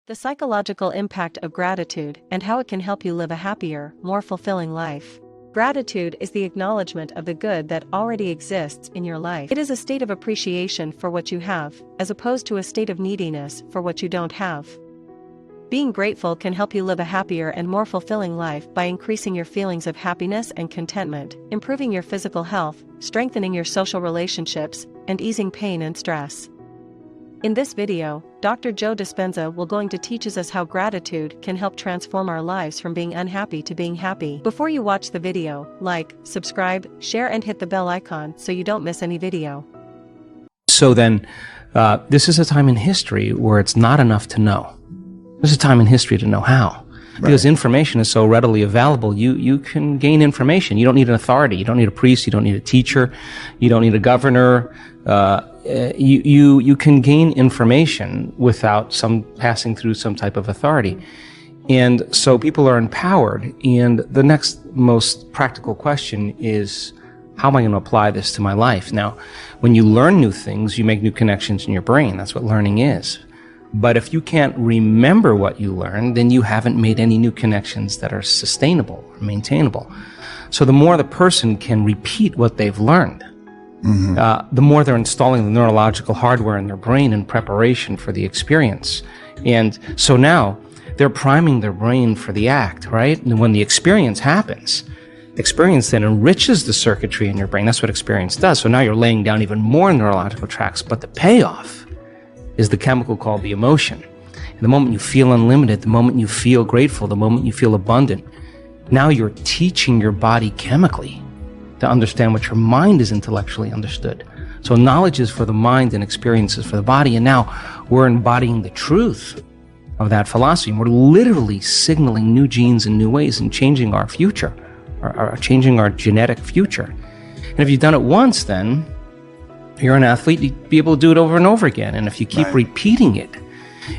The psychological impact of gratitude and how it can help you live a happier, more fulfilling life. Gratitude is the acknowledgement of the good that already exists in your life. It is a state of appreciation for what you have, as opposed to a state of neediness for what you don't have. Being grateful can help you live a happier and more fulfilling life by increasing your feelings of happiness and contentment, improving your physical health, strengthening your social relationships, and easing pain and stress. In this video, Dr. Joe Dispenza will going to teaches us how gratitude can help transform our lives from being unhappy to being happy. Before you watch the video, like, subscribe, share and hit the bell icon so you don't miss any video. So then, this is a time in history where it's not enough to know. There's a time in history to know how. Because information is so readily available, you can gain information. You don't need an authority. You don't need a priest. You don't need a teacher. You don't need a governor. You can gain information without passing through some type of authority. And so people are empowered. And the next most practical question is, how am I going to apply this to my life? Now, when you learn new things, you make new connections in your brain. That's what learning is. But if you can't remember what you learned, then you haven't made any new connections that are sustainable or maintainable. So the more the person can repeat what they've learned, the more they're installing the neurological hardware in their brain in preparation for the experience. And so now they're priming their brain for the act, right? And when the experience happens, experience then enriches the circuitry in your brain. That's what experience does. So now you're laying down even more neurological tracks, but the payoff is the chemical called the emotion. And the moment you feel unlimited, the moment you feel grateful, the moment you feel abundant, now you're teaching your body chemically to understand what your mind is intellectually understood. So knowledge is for the mind and experience is for the body. And now we're embodying the truth of that philosophy. And we're literally signaling new genes in new ways and changing our future, or changing our genetic future. And if you've done it once, then you're an athlete, you'd be able to do it over and over again. And if you keep repeating it,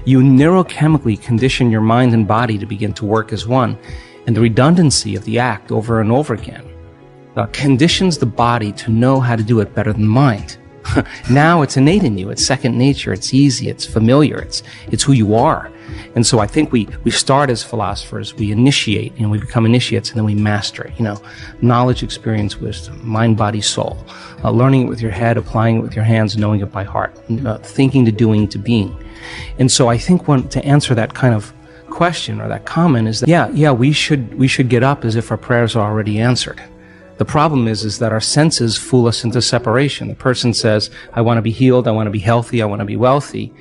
you neurochemically condition your mind and body to begin to work as one. And the redundancy of the act over and over again conditions the body to know how to do it better than the mind. Now it's innate in you. It's second nature. It's easy. It's familiar. It's who you are. And so I think we start as philosophers. We initiate, we become initiates, and then we master it. Knowledge, experience, wisdom, mind, body, soul. Learning it with your head, applying it with your hands, knowing it by heart. Thinking to doing to being. And so I think to answer that kind of question or that comment is that, we should get up as if our prayers are already answered. The problem is that our senses fool us into separation. The person says, I want to be healed, I want to be healthy, I want to be wealthy.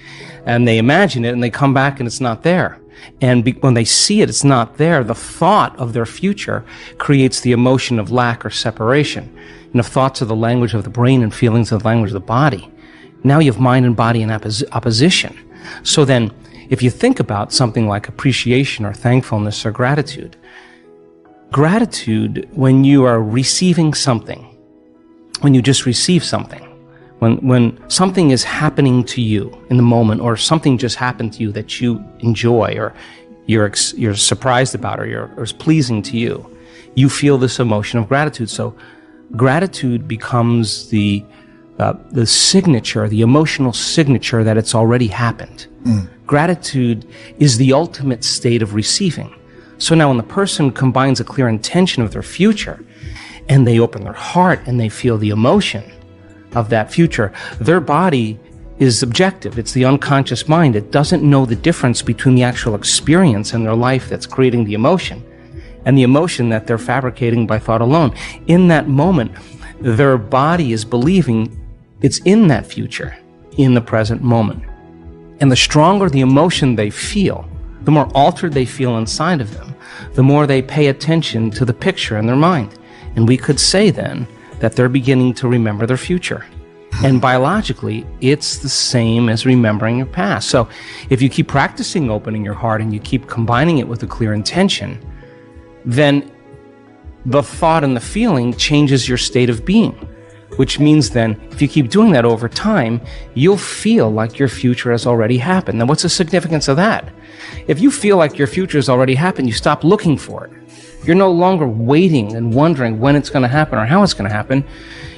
And they imagine it and they come back and it's not there. And when they see it, it's not there. The thought of their future creates the emotion of lack or separation. And if thoughts are the language of the brain and feelings are the language of the body, now you have mind and body in opposition. So then, if you think about something like appreciation or thankfulness or gratitude, when you are receiving something, when you just receive something, when something is happening to you in the moment, or something just happened to you that you enjoy, or you're surprised about, or is pleasing to you, you feel this emotion of gratitude. So gratitude becomes the signature, the emotional signature that it's already happened. Gratitude is the ultimate state of receiving. So now when the person combines a clear intention of their future, and they open their heart and they feel the emotion of that future, their body is objective. It's the unconscious mind. It doesn't know the difference between the actual experience in their life that's creating the emotion and the emotion that they're fabricating by thought alone. In that moment, their body is believing it's in that future, in the present moment. And the stronger the emotion they feel, the more altered they feel inside of them, the more they pay attention to the picture in their mind. And we could say then that they're beginning to remember their future. And biologically, it's the same as remembering your past. So if you keep practicing opening your heart and you keep combining it with a clear intention, then the thought and the feeling changes your state of being. Which means then, if you keep doing that over time, you'll feel like your future has already happened. Now, what's the significance of that? If you feel like your future has already happened, you stop looking for it. You're no longer waiting and wondering when it's going to happen or how it's going to happen.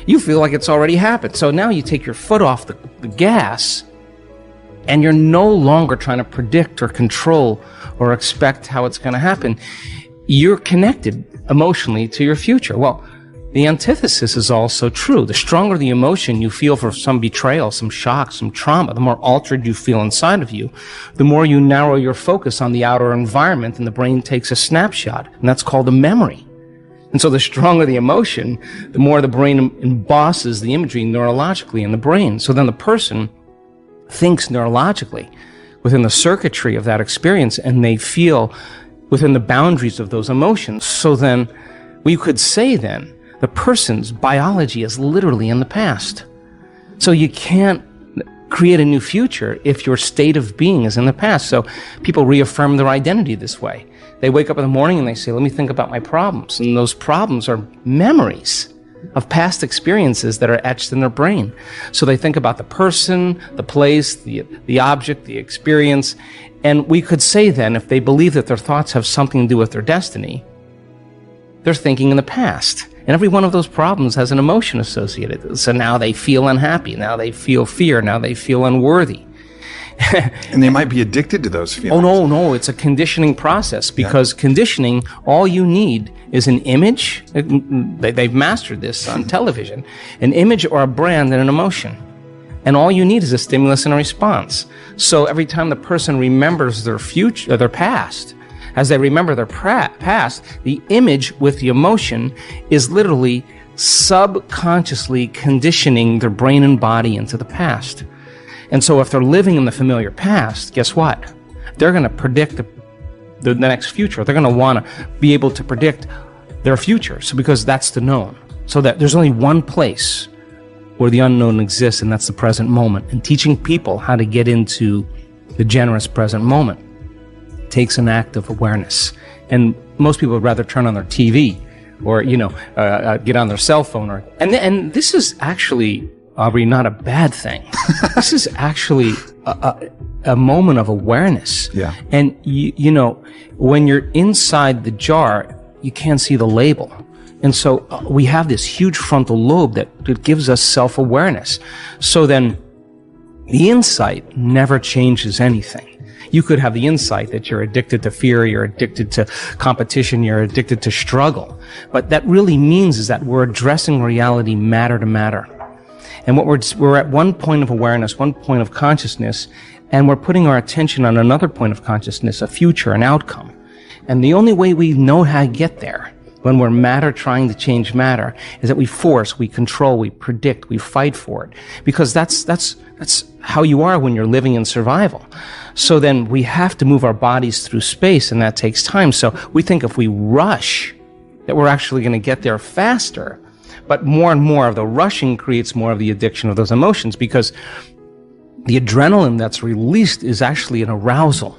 You feel like it's already happened. So now you take your foot off the gas and you're no longer trying to predict or control or expect how it's going to happen. You're connected emotionally to your future. Well, the antithesis is also true. The stronger the emotion you feel for some betrayal, some shock, some trauma, the more altered you feel inside of you, the more you narrow your focus on the outer environment, and the brain takes a snapshot, and that's called a memory. And so the stronger the emotion, the more the brain embosses the imagery neurologically in the brain. So then the person thinks neurologically within the circuitry of that experience, and they feel within the boundaries of those emotions. So then we could say then the person's biology is literally in the past. So you can't create a new future if your state of being is in the past. So people reaffirm their identity this way. They wake up in the morning and they say, let me think about my problems. And those problems are memories of past experiences that are etched in their brain. So they think about the person, the place, the object, the experience. And we could say then, if they believe that their thoughts have something to do with their destiny, they're thinking in the past. And every one of those problems has an emotion associated. So now they feel unhappy. Now they feel fear. Now they feel unworthy. And they might be addicted to those feelings. Oh, no. It's a conditioning process, because conditioning, all you need is an image. They've mastered this on television. An image or a brand and an emotion. And all you need is a stimulus and a response. So every time the person remembers their future, their past, as they remember their past, the image with the emotion is literally subconsciously conditioning their brain and body into the past. And so if they're living in the familiar past, guess what? They're going to predict the next future. They're going to want to be able to predict their future. So because that's the known. So that there's only one place where the unknown exists, and that's the present moment. And teaching people how to get into the generous present moment takes an act of awareness. And most people would rather turn on their TV or, get on their cell phone. And this is actually, Aubrey, not a bad thing. This is actually a moment of awareness. Yeah. And, when you're inside the jar, you can't see the label. And so we have this huge frontal lobe that gives us self-awareness. So then the insight never changes anything. You could have the insight that you're addicted to fear, you're addicted to competition, you're addicted to struggle. But that really means is that we're addressing reality matter to matter. And what we're at one point of awareness, one point of consciousness, and we're putting our attention on another point of consciousness, a future, an outcome. And the only way we know how to get there, when we're matter trying to change matter, is that we force, we control, we predict, we fight for it. Because that's how you are when you're living in survival. So then we have to move our bodies through space, and that takes time. So we think if we rush, that we're actually going to get there faster. But more and more of the rushing creates more of the addiction of those emotions, because the adrenaline that's released is actually an arousal.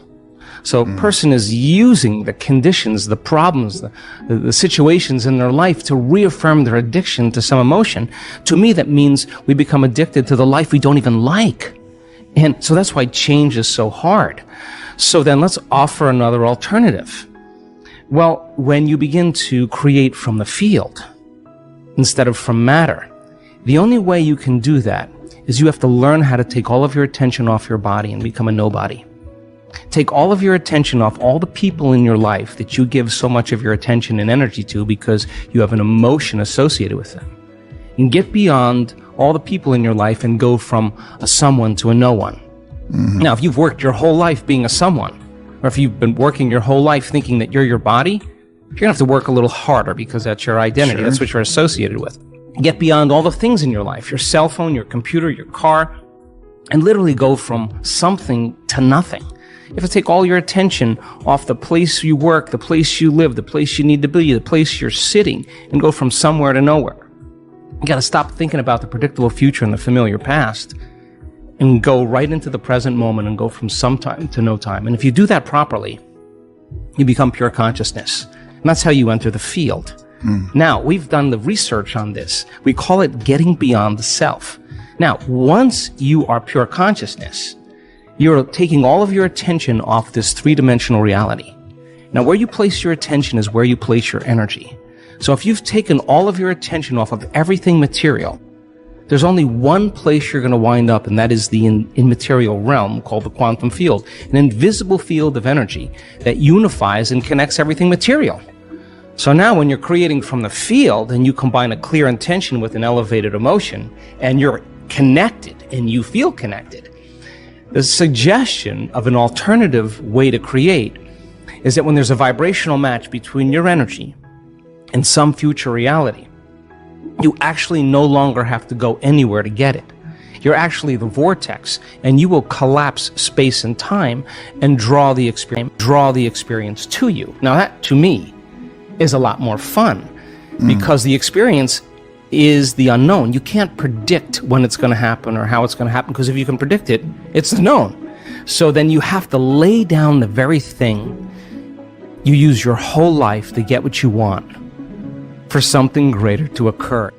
So a person is using the conditions, the problems, the situations in their life to reaffirm their addiction to some emotion. To me, that means we become addicted to the life we don't even like. And so that's why change is so hard. So then let's offer another alternative. Well, when you begin to create from the field instead of from matter, the only way you can do that is you have to learn how to take all of your attention off your body and become a nobody. Take all of your attention off all the people in your life that you give so much of your attention and energy to because you have an emotion associated with them. And get beyond all the people in your life and go from a someone to a no one. Mm-hmm. Now, if you've worked your whole life being a someone, or if you've been working your whole life thinking that you're your body, you're going to have to work a little harder because that's your identity. Sure. That's what you're associated with. Get beyond all the things in your life, your cell phone, your computer, your car, and literally go from something to nothing. You have to take all your attention off the place you work, the place you live, the place you need to be, the place you're sitting, and go from somewhere to nowhere. You got to stop thinking about the predictable future and the familiar past and go right into the present moment and go from some time to no time. And if you do that properly, you become pure consciousness. And that's how you enter the field. Now, we've done the research on this. We call it getting beyond the self. Now, once you are pure consciousness, you're taking all of your attention off this three-dimensional reality. Now, where you place your attention is where you place your energy. So if you've taken all of your attention off of everything material, There's only one place you're going to wind up, and that is the immaterial realm called the quantum field, an invisible field of energy that unifies and connects everything material. So now when you're creating from the field and you combine a clear intention with an elevated emotion, and you're connected and you feel connected, the suggestion of an alternative way to create is that when there's a vibrational match between your energy and some future reality, you actually no longer have to go anywhere to get it. You're actually the vortex, and you will collapse space and time and draw the experience to you. Now that, to me, is a lot more fun, because the experience is the unknown. You can't predict when it's going to happen or how it's going to happen, because if you can predict it, it's the known. So then you have to lay down the very thing you use your whole life to get what you want for something greater to occur.